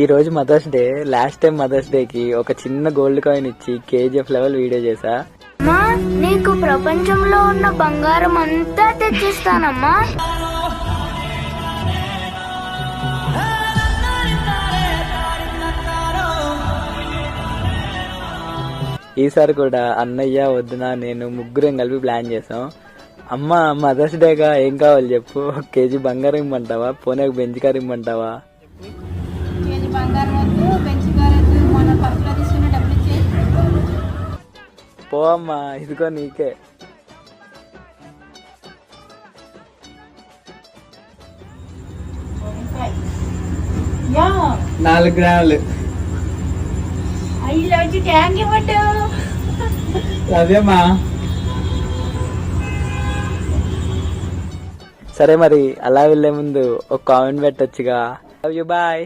ఈ రోజు mother's day. Last time mother's day కి ఒక చిన్న గోల్డ్ కాయిన్ ఇచ్చి KGF లెవెల్ వీడియో చేసా. నీకు ప్రపంచంలో ఉన్న బంగారం అంతా తెచ్చిస్తానమ్మా. ఈసారి కూడా అన్నయ్య వదిన నేను ముగ్గురం కలిపి ప్లాన్ చేసాం. అమ్మ మదర్స్ డేగా ఏం కావాలి చెప్పు, 1 కేజీ బంగారం ఇమ్మంటావా, పోనీ ఒక బెంచ్ కార్ ఇమ్మంటావా? పో అమ్మా, ఇదిగో నీకే. నాలుగు గ్రాములు. అదేమా సరే మరి అలా వెళ్లే ముందు ఒక కామెంట్ పెట్టొచ్చుగా. Love you, bye.